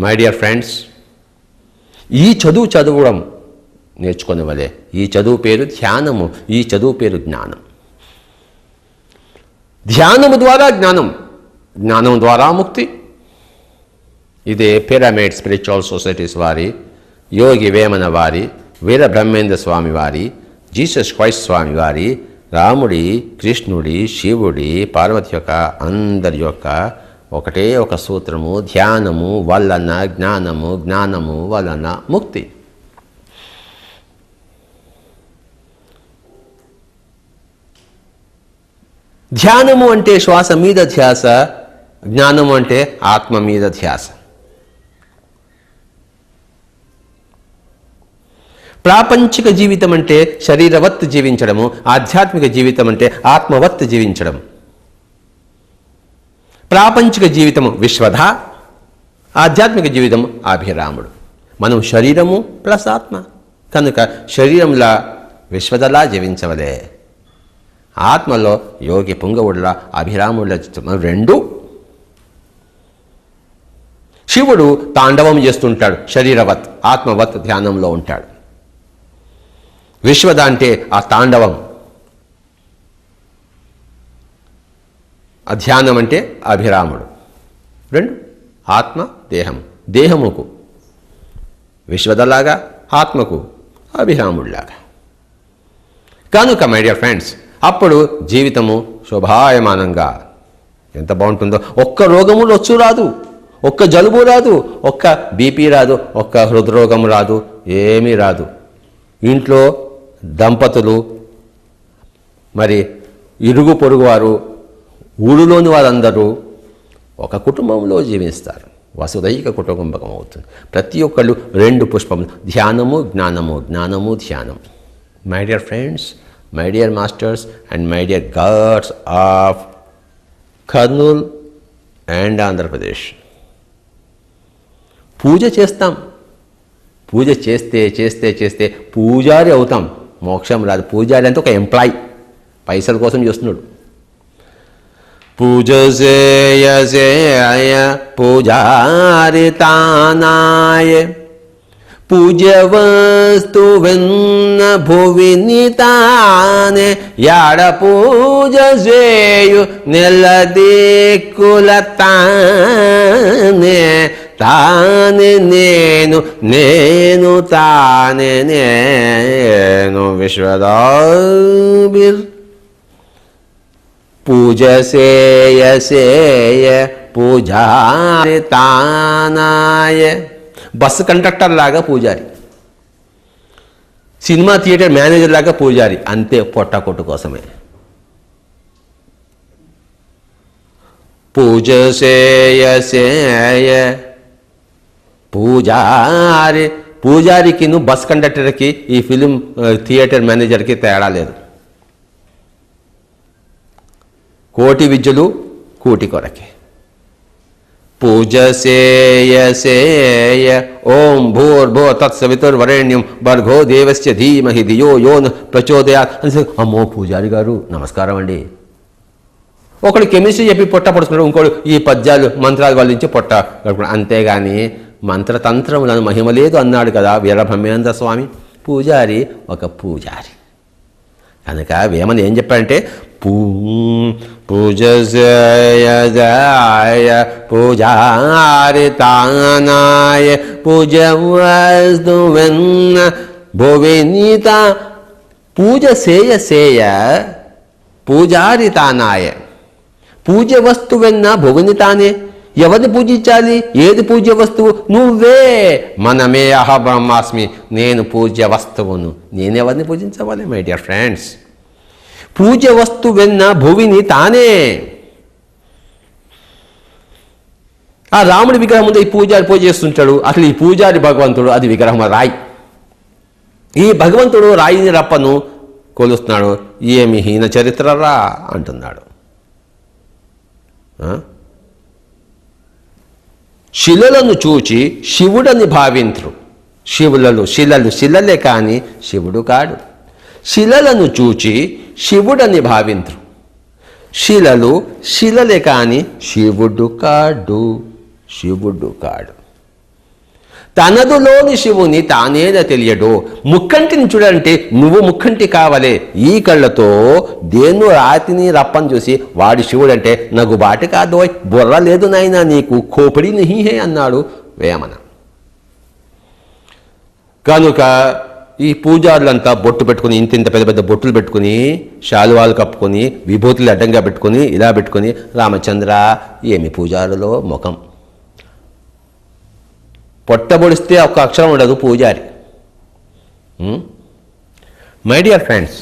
My dear friends, ఈ చదువు చదవడం నేర్చుకునేవలే. ఈ చదువు పేరు ధ్యానము, ఈ చదువు పేరు జ్ఞానం. ధ్యానము ద్వారా జ్ఞానం, జ్ఞానం ద్వారా ముక్తి. ఇదే పిరమిడ్ స్పిరిచువల్ సొసైటీస్ వారి, యోగి వేమన వారి, వీర బ్రహ్మేంద్ర స్వామి వారి, జీసస్ క్రైస్ట్ స్వామి వారి, రాముడి, కృష్ణుడి, శివుడి, పార్వతి యొక్క అందరి యొక్క ఒకటే ఒక సూత్రము, ధ్యానము వలన జ్ఞానము, జ్ఞానము వలన ముక్తి. ధ్యానము అంటే శ్వాస మీద ధ్యాస, జ్ఞానము అంటే ఆత్మ మీద ధ్యాస. ప్రాపంచిక జీవితం అంటే శరీరవత్ జీవించడము, ఆధ్యాత్మిక జీవితం అంటే ఆత్మవత్ జీవించడం. ప్రాపంచిక జీవితము విశ్వధ, ఆధ్యాత్మిక జీవితం అభిరాముడు. మనం శరీరము ప్లస్ ఆత్మ కనుక శరీరంలా విశ్వధలా జీవించవలే, ఆత్మలో యోగి పుంగవుడులా అభిరాముడులా రెండు. శివుడు తాండవం చేస్తుంటాడు, శరీరవత్, ఆత్మవత్ ధ్యానంలో ఉంటాడు. విశ్వద అంటే ఆ తాండవం, ధ్యానం అంటే అభిరాముడు. రెండు, ఆత్మ దేహం, దేహముకు విశ్వదలాగా, ఆత్మకు అభిరాముడిలాగా. కనుక మై డియర్ ఫ్రెండ్స్, అప్పుడు జీవితము శోభాయమానంగా ఎంత బాగుంటుందో. ఒక్క రోగము వచ్చి రాదు, ఒక్క జలుబు రాదు, ఒక్క బీపీ రాదు, ఒక్క హృద్రోగం రాదు, ఏమీ రాదు. ఇంట్లో దంపతులు, మరి ఇరుగు పొరుగు వారు, ఊళ్ళోని వారందరూ ఒక కుటుంబంలో జీవిస్తారు. వసుదైక కుటుంబకం అవుతుంది. ప్రతి ఒక్కళ్ళు రెండు పుష్పములు, ధ్యానము జ్ఞానము, జ్ఞానము ధ్యానం. My dear friends, my dear masters and my dear gods of Kurnool and Andhra Pradesh, పూజ చేస్తాం. పూజ చేస్తే చేస్తే చేస్తే పూజారి అవుతాం, మోక్షం రాదు. పూజారి అంటే ఒక ఎంప్లాయ్, పైసల కోసం చేస్తున్నాడు. పూజ సేయ సేయ పూజారి తానాయ, పూజ్య వస్తువెన్న భువిని తానే, యాడ పూజ చేయు నెలదిక్కుల తానే, తానే నేను, నేను తానే నేను. విశ్వదాభిర్ పూజ సేయ సేయ పూజారి తానాయ. బస్సు కండక్టర్ లాగా పూజారి, సినిమా థియేటర్ మేనేజర్ లాగా పూజారి, అంతే, పొట్టకొట్టు కోసమే. పూజ సేయ సేయ పూజారి. పూజారికి బస్ కండక్టర్కి ఈ ఫిలిం థియేటర్ మేనేజర్కి తేడా లేదు. కోటి విద్యలు కూటి కొరకే. పూజ సేయ సేయ ఓం భూర్భువ తత్సవితుర్వరేణ్యం భర్గో దేవస్య ధీమహి ధియో యో న ప్రచోదయాత్ అని. అమ్మో పూజారి గారు నమస్కారం అండి. ఒకడు కెమిస్ట్రీ చెప్పి పొట్ట పడుతున్నాడు, ఇంకోడు ఈ పద్యాలు మంత్రాలు వల్లించి పొట్ట గడుపుతున్నాడు. అంతేగాని మంత్రతంత్రములను మహిమ లేదు అన్నాడు కదా వీరబ్రహ్మేంద్ర స్వామి. పూజారి ఒక పూజారి కనుక వేమన ఏం చెప్పాడంటే, పూజ సేయ సేయ పూజారి తానాయ, పూజ వస్తువెన్న భువినిత. పూజ సేయ సేయ పూజారి తానాయ, పూజ వస్తువెన్న భువిని తానే. ఎవరిని పూజించాలి? ఏది పూజ్య వస్తువు? నువ్వే. మనమే అహ బ్రహ్మాస్మి, నేను పూజ్య వస్తువును. నేనెవరిని పూజించవాలి మై డియర్ ఫ్రెండ్స్? పూజ్య వస్తువెన్న భువిని తానే. ఆ రాముడి విగ్రహం ముందు ఈ పూజారి పూజ చేస్తుంటాడు. అసలు ఈ పూజారి భగవంతుడు, అది విగ్రహం రాయి. ఈ భగవంతుడు రాయిని రప్పను కొలుస్తున్నాడు. ఏమి హీన చరిత్రరా అంటున్నాడు. శిలలను చూచి శివుడని భావింతురు. శిలలు శిలలే కానీ శివుడు కాడు. శిలలను చూచి శివుడని భావింతురు. శిలలు శిలలే కానీ శివుడు కాడు. శివుడు కాడు. తనదులోని శివుని తానేద తెలియడు. ముక్కంటిని చూడంటే నువ్వు ముక్కంటి కావలే. ఈ కళ్ళతో దేన్ని రాతిని రప్పని చూసి వాడి శివుడంటే నగు బాటి కాదో, బుర్ర లేదు నాయనా నీకు, కోపిడి నహీహే అన్నాడు వేమన. కనుక ఈ పూజారులంతా బొట్టు పెట్టుకుని, ఇంత పెద్ద పెద్ద బొట్టులు పెట్టుకుని, శాలువాలు కప్పుకొని, విభూతులు అడ్డంగా పెట్టుకుని, ఇలా పెట్టుకుని, రామచంద్ర ఏమి పూజారులో ముఖం, పొట్టబొడిస్తే ఒక్క అక్షరం ఉండదు పూజారి. మై డియర్ ఫ్రెండ్స్,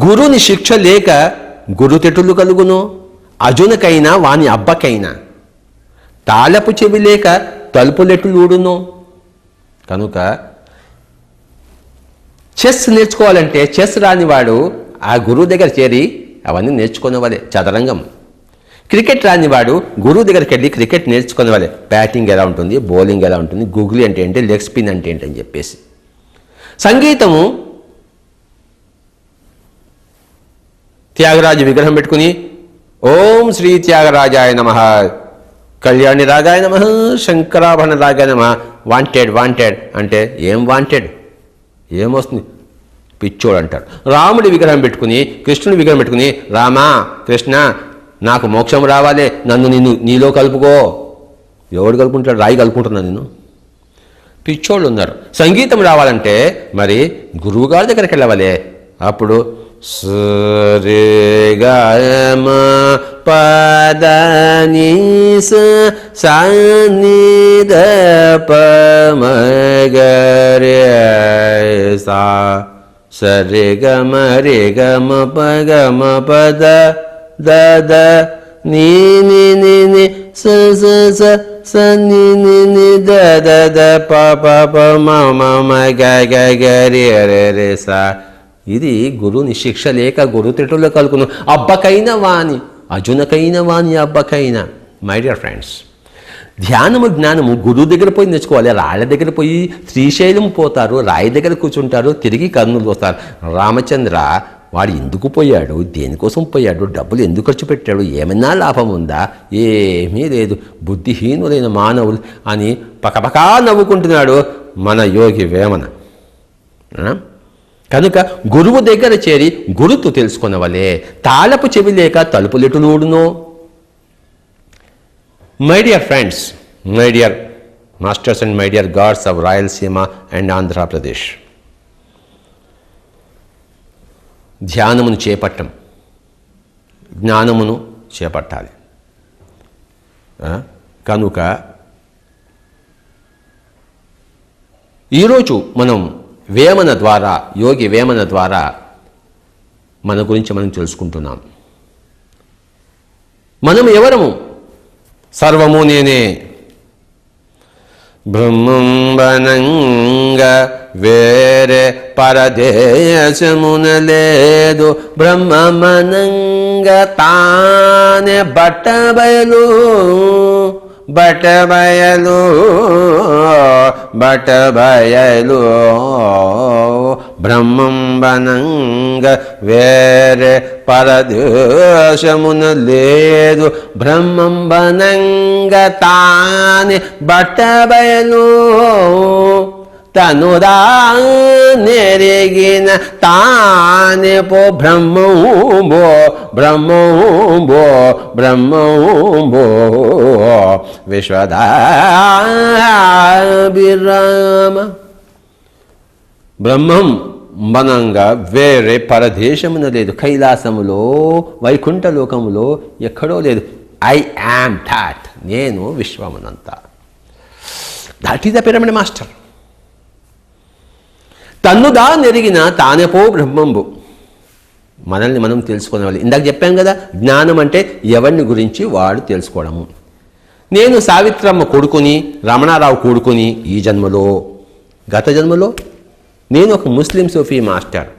గురుని శిక్ష లేక గురుతెటులు కలుగును, అజునకైనా వాని అబ్బకైనా, తాళపు చెవి లేక తలుపులెటులుడును. కనుక చెస్ నేర్చుకోవాలంటే చెస్ రానివాడు ఆ గురువు దగ్గర చేరి అవన్నీ నేర్చుకునేవాడే. చదరంగం. క్రికెట్ రానివాడు గురువు దగ్గరికి వెళ్ళి క్రికెట్ నేర్చుకునేవాడే. బ్యాటింగ్ ఎలా ఉంటుంది, బౌలింగ్ ఎలా ఉంటుంది, గూగులీ అంటే ఏంటి, లెగ్ స్పిన్ అంటే ఏంటి అని చెప్పేసి. సంగీతము త్యాగరాజు విగ్రహం పెట్టుకుని ఓం శ్రీ త్యాగరాజాయ నమః, కళ్యాణి రాగాయ నమః, శంకరాభరణ రాగాయ నమః, వాంటెడ్ వాంటెడ్ అంటే ఏం వాంటెడ్, ఏమొస్తుంది, పిచ్చోడు అంటాడు. రాముడి విగ్రహం పెట్టుకుని, కృష్ణుడి విగ్రహం పెట్టుకుని, రామా కృష్ణ నాకు మోక్షం రావాలి, నన్ను నీలో కలుపుకో. ఎవడు కలుపుకుంటాడు, రాయి కలుపుకుంటున్నా నేను. పిచ్చోళ్ళు ఉన్నారు. సంగీతం రావాలంటే మరి గురువుగారి దగ్గరికి వెళ్ళవాలి. అప్పుడు సరిగమ పదని సన్నిధ పమగరే సా సరిగమ రే గమ పగమ పద దద నీ ని ని ని స స స స ని ని ని ద ద ద ప ప ప మ మ మ గ గ గ రే రే రే సా. ఇది గురుని శిక్ష లేక గురుతెటులో కలుగును, అబ్బకైన వాణి అజునకైన వాణి అబ్బకైన. మై డియర్ ఫ్రెండ్స్, ధ్యానము జ్ఞానము గురువు దగ్గర పోయి నేర్చుకోవాలి. రాళ్ళ దగ్గర పోయి శ్రీశైలం పోతారు, రాయి దగ్గర కూర్చుంటారు, తిరిగి కర్నూలు వస్తారు. రామచంద్ర వాడు ఎందుకు పోయాడు, దేనికోసం పోయాడు, డబ్బులు ఎందుకు ఖర్చు పెట్టాడు, ఏమైనా లాభం ఉందా, ఏమీ లేదు, బుద్ధిహీనులైన మానవులు అని పకపకా నవ్వుకుంటున్నాడు మన యోగి వేమన. కనుక గురువు దగ్గర చేరి గురుతు తెలుసుకునవలే. తాళపు చెవి లేక తలుపులెటులుడునో. My dear friends, my dear masters and my dear gods of Rayalaseema and Andhra Pradesh, ధ్యానమును చేపట్టం, జ్ఞానమును చేపట్టాలి. కనుక ఈరోజు మనం వేమన ద్వారా, యోగి వేమన ద్వారా మన గురించి మనం తెలుసుకుంటున్నాం. మనం ఎవరము? సర్వము నేనే. బ్రహ్మంబనంగ వేరే పరదేశమున లేదు, బ్రహ్మమనంగ తానే బట్టబయలు బట్టబయలు బట్టబయలు. బ్రహ్మంబనంగ వేరే పరదేశమున లేదు, బ్రహ్మంబనంగ తానే బట్టబయలు. తనుదా నెరిగిన తానే పో బ్రహ్మంబో బ్రహ్మంబో బ్రహ్మంబో. విశ్వదాభిరామ. బ్రహ్మం మనంగా వేరే పరదేశమున లేదు, కైలాసములో వైకుంఠలోకములో ఎక్కడో లేదు. ఐ యామ్ థాట్, నేను విశ్వమునంతా. That is the pyramid master. తన్నుదా నెరిగిన తానేపో బ్రహ్మంబు. మనల్ని మనం తెలుసుకునేవాళ్ళు. ఇందాక చెప్పాం కదా, జ్ఞానం అంటే ఎవరిని గురించి వాడు తెలుసుకోవడము. నేను సావిత్రమ్మ కొడుకుని, రమణారావు కొడుకుని ఈ జన్మలో, గత జన్మలో నేను ఒక ముస్లిం సూఫీ మాస్టర్,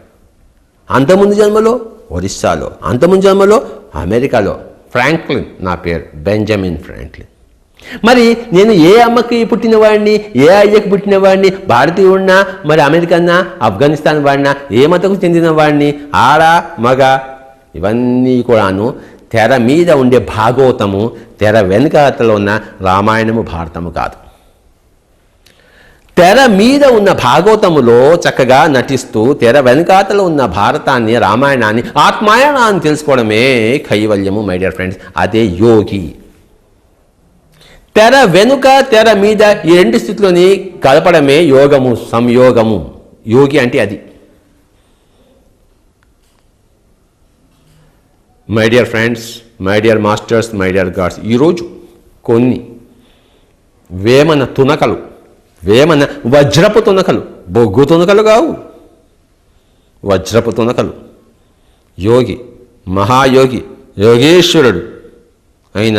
అంతకుముందు జన్మలో ఒరిస్సాలో, అంతకుముందు జన్మలో అమెరికాలో. ఫ్రాంక్లిన్ నా పేరు, బెంజమిన్ ఫ్రాంక్లిన్. మరి నేను ఏ అమ్మకి పుట్టినవాడిని, ఏ అయ్యకి పుట్టినవాడిని, భారతీయుడినా, మరి అమెరికన్నా, ఆఫ్ఘనిస్తాన్ వాడినా, ఏ మతకు చెందిన వాడిని, ఆడ మగ, ఇవన్నీ కూడాను తెర మీద ఉండే భాగవతము, తెర వెనుకాతలో ఉన్న రామాయణము భారతము కాదు. తెర మీద ఉన్న భాగవతములో చక్కగా నటిస్తూ తెర వెనుకాతలో ఉన్న భారతాన్ని, రామాయణాన్ని, ఆత్మాయణాన్ని తెలుసుకోవడమే కైవల్యము మై డియర్ ఫ్రెండ్స్. అదే యోగి. తెర వెనుక తెర మీద ఈ రెండు స్థితిలోని కలపడమే యోగము, సంయోగము. యోగి అంటే అది. My dear friends, my dear masters, my dear God's, ఈరోజు కొన్ని వేమన తునకలు, వేమన వజ్రపు తునకలు, బొగ్గు తునకలు కావు, వజ్రపు తునకలు. యోగి, మహాయోగి, యోగేశ్వరుడు అయిన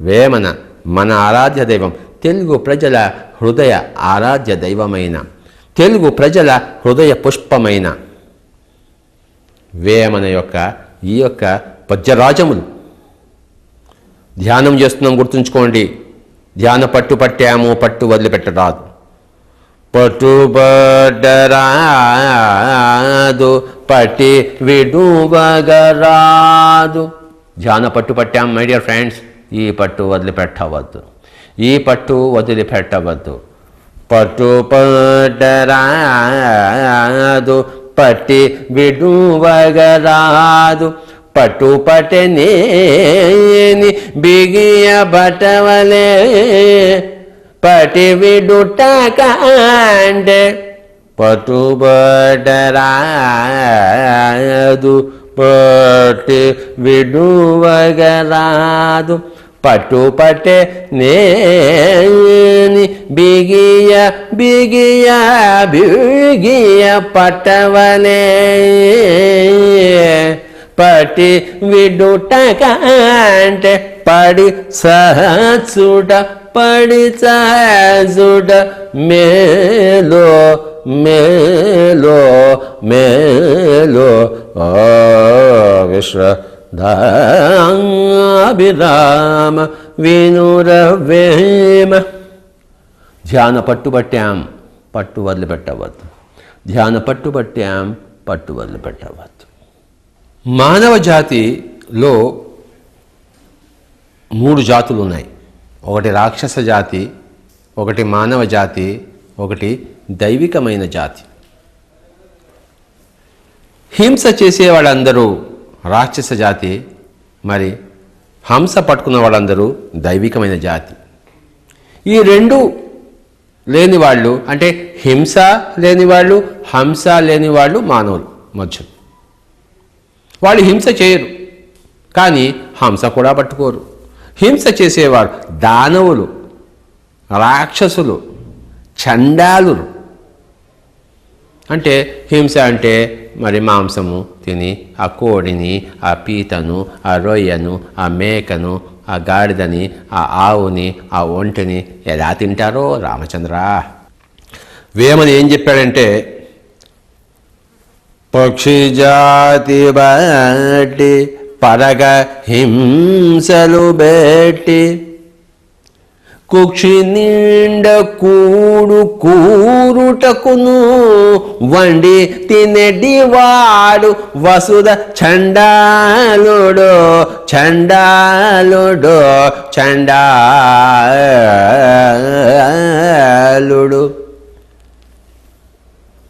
వేమన మన ఆరాధ్య దైవం, తెలుగు ప్రజల హృదయ ఆరాధ్య దైవమైన, తెలుగు ప్రజల హృదయ పుష్పమైన వేమన యొక్క ఈ యొక్క పద్యరాజములు ధ్యానం చేస్తున్నాం. గుర్తుంచుకోండి, ధ్యాన పట్టు పట్టాము, పట్టు వదిలిపెట్టరాదు. పట్టుబడ్డరాదు, పట్టి విడువగరాదు. ధ్యాన పట్టు పట్టాం మై డియర్ ఫ్రెండ్స్. ఈ పట్టు వదిలిపెట్టవద్దు, ఈ పట్టు వదిలిపెట్టవద్దు. పట్టుబడ్డరాదు, పట్టి విడువగరాదు. పట్టు పట్టనేని బిగియ బట్టవలే, పట్టి విడుట కంటే పట్టుబడ్డరాదు, పట్టి విడువగరాదు. పట్టు పట్టే నేని బిగియ బిగియ బిగియ పట్టవలే, పట్టి విడుట కంటే పడి సహచుట, పడి సహచుట మేలో మేలో మేలో. విశ్వదాభిరామ వినురవేమ. ధ్యాన పట్టుబట్టాం, పట్టు వదిలిపెట్టవద్దు. ధ్యాన పట్టుబట్టాం, పట్టు వదిలిపెట్టవద్దు. మానవ జాతిలో 3 జాతులు ఉన్నాయి. ఒకటి రాక్షస జాతి, ఒకటి మానవ జాతి, ఒకటి దైవికమైన జాతి. హింస చేసే వాళ్ళందరూ రాక్షస జాతి, మరి హంస పట్టుకున్న వాళ్ళందరూ దైవికమైన జాతి. ఈ రెండు లేని వాళ్ళు అంటే హింస లేని వాళ్ళు, హంస లేని వాళ్ళు మానవులు మధ్య. వాళ్ళు హింస చేయరు, కానీ హంస కూడా పట్టుకోరు. హింస చేసేవారు దానవులు, రాక్షసులు, చండాలురు. అంటే హింస అంటే మరి మాంసము తిని ఆ కోడిని, ఆ పీతను, ఆ రొయ్యను, ఆ మేకను, ఆ గాడిదని, ఆ ఆవుని, ఆ ఒంటిని ఎలా తింటారో రామచంద్ర. వేమన ఏం చెప్పాడంటే, పక్షి జాతి బట్టి పరగ హింసలు బెట్టి, కుక్షి నిండ కూడు కూరుటకును వండి తినెడివాడు వసుధ చండాలుడో చండాలుడో చండాలుడు.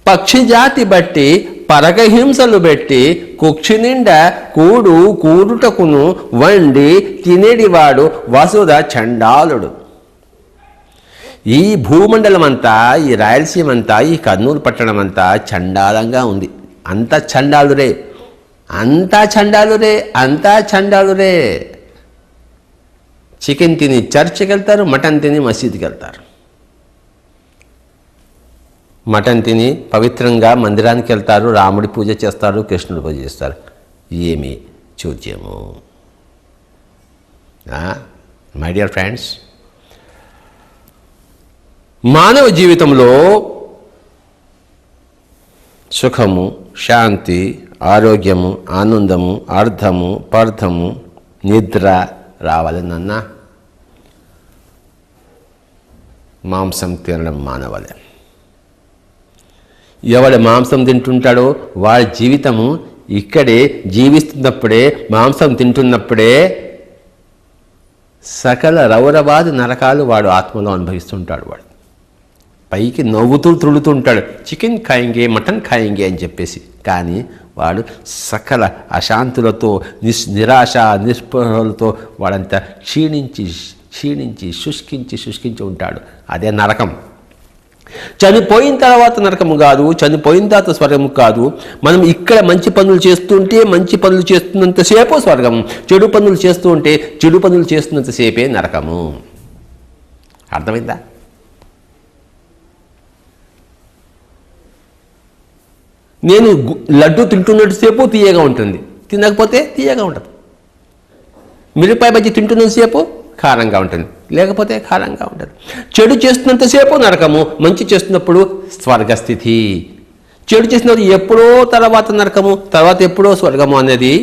పక్షి జాతి బట్టి పరగహింసలు పెట్టి కుక్షి నిండా కూడు కూరుటకును వండి తినేడివాడు వసుధ చండాలుడు. ఈ భూమండలం అంతా, ఈ రాయలసీమ అంతా, ఈ కర్నూలు పట్టణం అంతా చండాలంగా ఉంది. అంతా చండాలురే, అంతా చండాలురే, అంతా చండాలురే. చికెన్ తిని చర్చికి వెళ్తారు, మటన్ తిని మసీదుకి వెళ్తారు. మటన్ తిని పవిత్రంగా మందిరానికి వెళ్తారు, రాముడి పూజ చేస్తారు, కృష్ణుడి పూజ చేస్తారు. ఏమి చూద్యము. మై డియర్ ఫ్రెండ్స్, మానవ జీవితంలో సుఖము, శాంతి, ఆరోగ్యము, ఆనందము, అర్థము, పర్థము, నిద్ర రావాలనన్నా మాంసం తినడం మానవాలే. ఎవడు మాంసం తింటుంటాడో వాడి జీవితము ఇక్కడే జీవిస్తున్నప్పుడే మాంసం తింటున్నప్పుడే సకల రౌరవాది నరకాలు వాడు ఆత్మలో అనుభవిస్తుంటాడు. వాడు పైకి నవ్వుతూ త్రుడుతుంటాడు, చికెన్ ఖాయింగే మటన్ ఖాయింగే అని చెప్పేసి. కానీ వాడు సకల అశాంతులతో నిరాశ నిస్పృహలతో వాడంతా క్షీణించి శుష్కించి ఉంటాడు. అదే నరకం. చనిపోయిన తర్వాత నరకము కాదు, చనిపోయిన తర్వాత స్వర్గము కాదు. మనం ఇక్కడ మంచి పనులు చేస్తుంటే మంచి పనులు చేస్తున్నంతసేపు స్వర్గము, చెడు పనులు చేస్తూ ఉంటే చెడు పనులు చేస్తున్నంతసేపే నరకము. అర్థమైందా? నేను లడ్డు తింటున్నసేపు తీయగా ఉంటుంది, తినకపోతే తీయగా ఉంటుంది. మిరపకాయ బజ్జి తింటున్నంతసేపు కారంగా ఉంటుంది, లేకపోతే కారంగా ఉంటుంది. చెడు చేస్తున్నంతసేపు నరకము, మంచి చేస్తున్నప్పుడు స్వర్గస్థితి. చెడు చేసినప్పుడు ఎప్పుడో తర్వాత నరకము, తర్వాత ఎప్పుడో స్వర్గము అనేది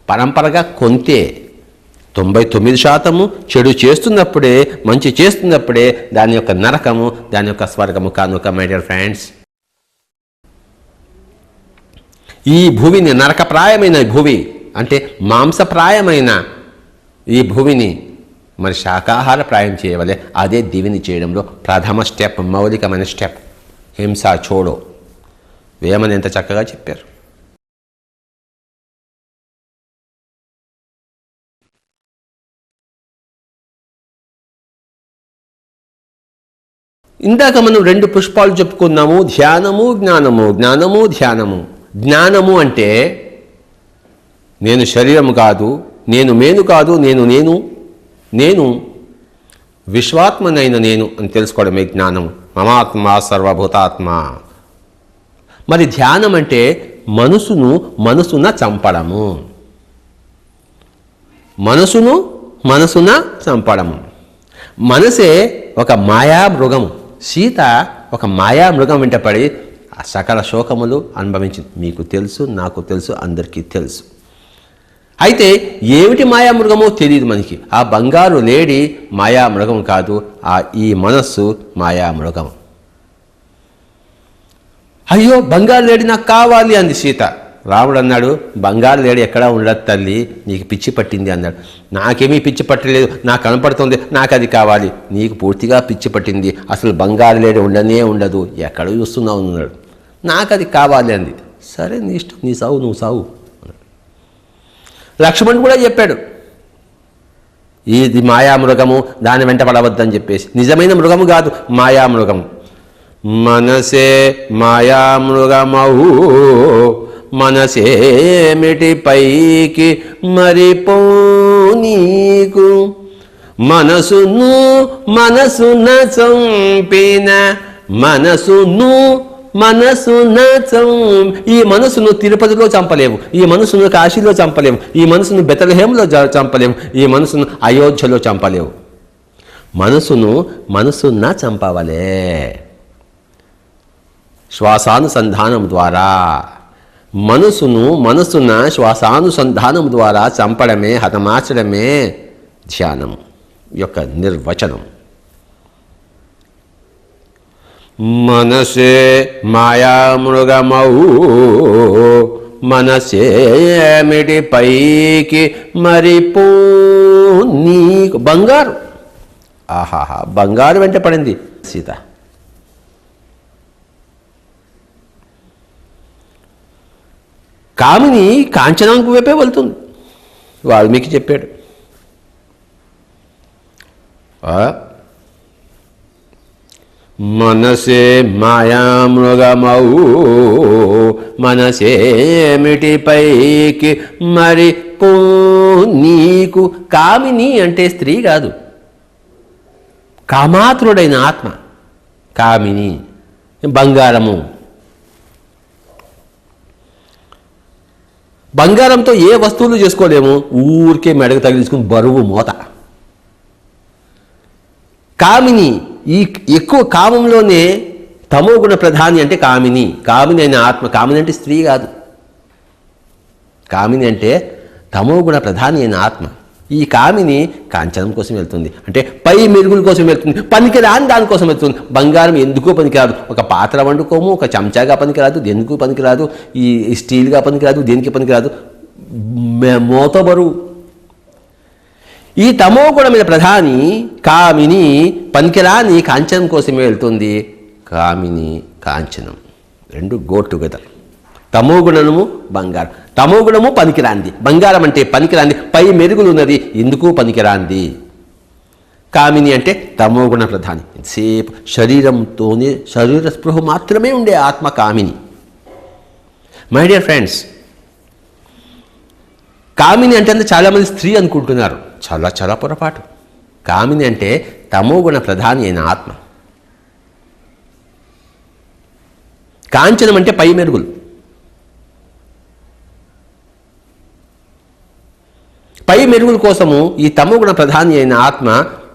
పరంపరగా కొంతే. 99% చెడు చేస్తున్నప్పుడే, మంచి చేస్తున్నప్పుడే దాని యొక్క నరకము, దాని యొక్క స్వర్గము. కనుక మై డియర్ ఫ్రెండ్స్, ఈ భూమిని, నరకప్రాయమైన భూమి అంటే మాంసప్రాయమైన ఈ భూమిని మరి శాకాహార ప్రాయం చేయవలే. అదే దివిని చేయడంలో ప్రథమ స్టెప్, మౌలికమైన స్టెప్. హింసా చోడో. వేమని ఎంత చక్కగా చెప్పారు. ఇందాక మనం 2 పుష్పాలు చెప్పుకున్నాము, ధ్యానము జ్ఞానము, జ్ఞానము ధ్యానము. జ్ఞానము అంటే నేను శరీరము కాదు, నేను మేను కాదు, నేను విశ్వాత్మనైన నేను అని తెలుసుకోవడమే జ్ఞానము. మమాత్మ సర్వభూతాత్మ. మరి ధ్యానం అంటే మనసున చంపడము. మనసున చంపడము. మనసే ఒక మాయా మృగము. సీత ఒక మాయా మృగం వెంట పడి సకల శోకములు అనుభవించింది. మీకు తెలుసు, నాకు తెలుసు, అందరికీ తెలుసు. అయితే ఏమిటి మాయామృగమో తెలియదు మనకి. ఆ బంగారు లేడి మాయామృగం కాదు, ఈ మనస్సు మాయామృగం. అయ్యో బంగారు లేడి నాకు కావాలి అంది సీత. రాముడు అన్నాడు, బంగారు లేడి ఎక్కడా ఉండదు తల్లి, నీకు పిచ్చి పట్టింది అన్నాడు. నాకేమీ పిచ్చి పట్టలేదు, నాకు కనపడుతుంది, నాకు అది కావాలి. నీకు పూర్తిగా పిచ్చి పట్టింది, అసలు బంగారు లేడి ఉండనే ఉండదు, ఎక్కడ చూస్తున్నావు అన్నాడు. నాకు అది కావాలి అంది. సరే నీ ఇష్టం, నీ సావు, నువ్వు సావు. లక్ష్మణుడు కూడా చెప్పాడు, ఇది మాయామృగము, దాని వెంట పడవద్దని చెప్పేసి. నిజమైన మృగము కాదు, మాయామృగము. మనసే మాయామృగమహు, మనసేమిటి పైకి మరిపో నీకు, మనసున చంపిన ఈ మనసును తిరుపతిలో చంపలేవు, ఈ మనసును కాశీలో చంపలేము, ఈ మనసును బెతలహేంలో చంపలేము, ఈ మనసును అయోధ్యలో చంపలేవు. మనసున చంపవలే. శ్వాసానుసంధానం ద్వారా మనసున శ్వాసానుసంధానం ద్వారా చంపడమే, హతమార్చడమే ధ్యానం యొక్క నిర్వచనం. మనసే మాయామృగమౌ, మనసేమిటి పైకి మరిపో నీకు. బంగారు, ఆహాహా, బంగారు వెంట పడింది సీత. కామిని కాంచనాంకు వైపే వెళ్తుంది. వాల్మీకి చెప్పాడు, మనసే మాయామృగమౌ, మనసేమిటి పైకి మరిపో నీకు. కామిని అంటే స్త్రీ కాదు, కామాతురుడైన ఆత్మ. కామిని బంగారము. బంగారంతో ఏ వస్తువులు చేసుకోలేము, ఊరికే మెడకు తగిలించుకుని బరువు మోత. కామిని, ఈ ఎక్కువ కామంలోనే తమోగుణ ప్రధాని అంటే కామిని. కామిని అయిన ఆత్మ. కామిని అంటే స్త్రీ కాదు, కామిని అంటే తమోగుణ ప్రధాని అయిన ఆత్మ. ఈ కామిని కాంచనం కోసం వెళ్తుంది, అంటే పై మెరుగుల కోసం వెళ్తుంది, పనికిరాని దానికోసం వెళ్తుంది. బంగారం ఎందుకో పనికిరాదు, ఒక పాత్ర వండుకోము, ఒక చెంచాగా పనికిరాదు, దేనికి పనికిరాదు, ఈ స్టీల్గా పనికిరాదు, దేనికి పనికిరాదు, మోతబరువు. ఈ తమో గుణమైన ప్రధాని కామిని పనికిరాని కాంచనం కోసమే వెళ్తుంది. కామిని కాంచనం రెండు గో టుగెదర్. తమో గుణము బంగారం, తమో గుణము పనికిరాంది, బంగారం అంటే పనికిరాంది, పై మెరుగులు ఉన్నది, ఎందుకు పనికిరాంది. కామిని అంటే తమో గుణ ప్రధాని, సేపు శరీరంతోనే శరీర స్పృహ మాత్రమే ఉండే ఆత్మ కామిని. మై డియర్ ఫ్రెండ్స్, కామిని అంటే చాలామంది స్త్రీ అనుకుంటున్నారు, చాలా చాలా పొరపాటు. కామిని అంటే తమో గుణ ప్రధాని అయిన ఆత్మ. కాంచనం అంటే పై మెరుగులు. పై మెరుగుల కోసము ఈ తమోగుణ ప్రధాని అయిన ఆత్మ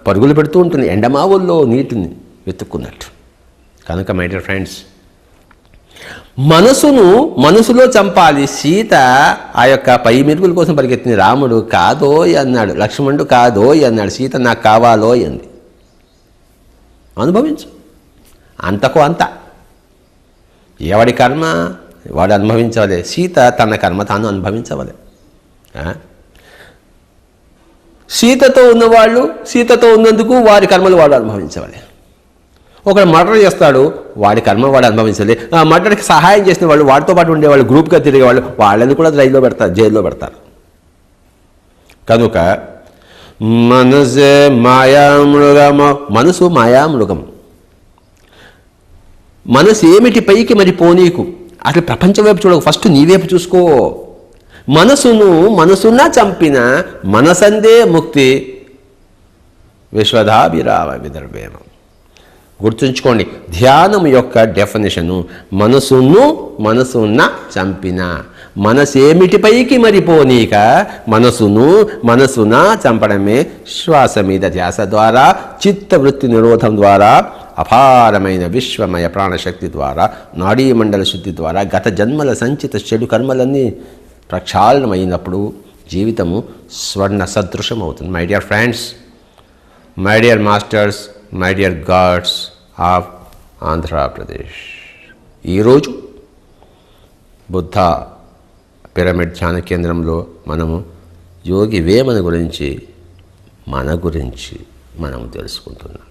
పరుగులు పెడుతూ ఉంటుంది, ఎండమావుల్లో నీటిని వెతుక్కున్నట్టు. కనుక మై డియర్ ఫ్రెండ్స్, మనసులో చంపాలి. సీత ఆ యొక్క పై మెరుగుల కోసం పరిగెత్తింది. రాముడు కాదోయ్ అన్నాడు, లక్ష్మణుడు కాదోయ్ అన్నాడు, సీత నాకు కావాలోయ్ అంది. అనుభవించు, అంతకు అంత. ఎవడి కర్మ వాడు అనుభవించవలే. సీత తన కర్మ తాను అనుభవించవలే. సీతతో ఉన్నవాళ్ళు సీతతో ఉన్నందుకు వారి కర్మలు వాడు అనుభవించవాలి. ఒకడు మర్డర్ చేస్తాడు, వాడి కర్మ వాడు అనుభవించాలి. ఆ మర్డర్కి సహాయం చేసిన వాళ్ళు, వాడితో పాటు ఉండేవాళ్ళు, గ్రూప్గా తిరిగేవాళ్ళు, వాళ్ళని కూడా జైల్లో పెడతారు. కనుక మనసే మాయామృగము, మనసు మాయామృగము. మనసు ఏమిటి పైకి మరి పోనీకు, అసలు ప్రపంచం వైపు చూడకు, ఫస్ట్ నీ వైపు చూసుకో. మనసున్నా చంపిన మనసందే ముక్తి, విశ్వధాభిరామ విదర్భేమం. గుర్తుంచుకోండి, ధ్యానం యొక్క డెఫినేషను మనసున్న చంపిన. మనసేమిటిపైకి మరిపోనీక మనసున చంపడమే. శ్వాస మీద ధ్యాస ద్వారా, చిత్తవృత్తి నిరోధం ద్వారా, అపారమైన విశ్వమయ ప్రాణశక్తి ద్వారా, నాడీమండల శుద్ధి ద్వారా గత జన్మల సంచిత చెడు కర్మలన్నీ ప్రక్షాళనమైనప్పుడు జీవితము స్వర్ణ సదృశం అవుతుంది. My dear friends, my dear masters, my dear gods of Andhra Pradesh, ఈరోజు బుద్ధ పిరమిడ్ ధ్యాన కేంద్రంలో మనము యోగి వేమన గురించి, మన గురించి మనం తెలుసుకుంటున్నాం.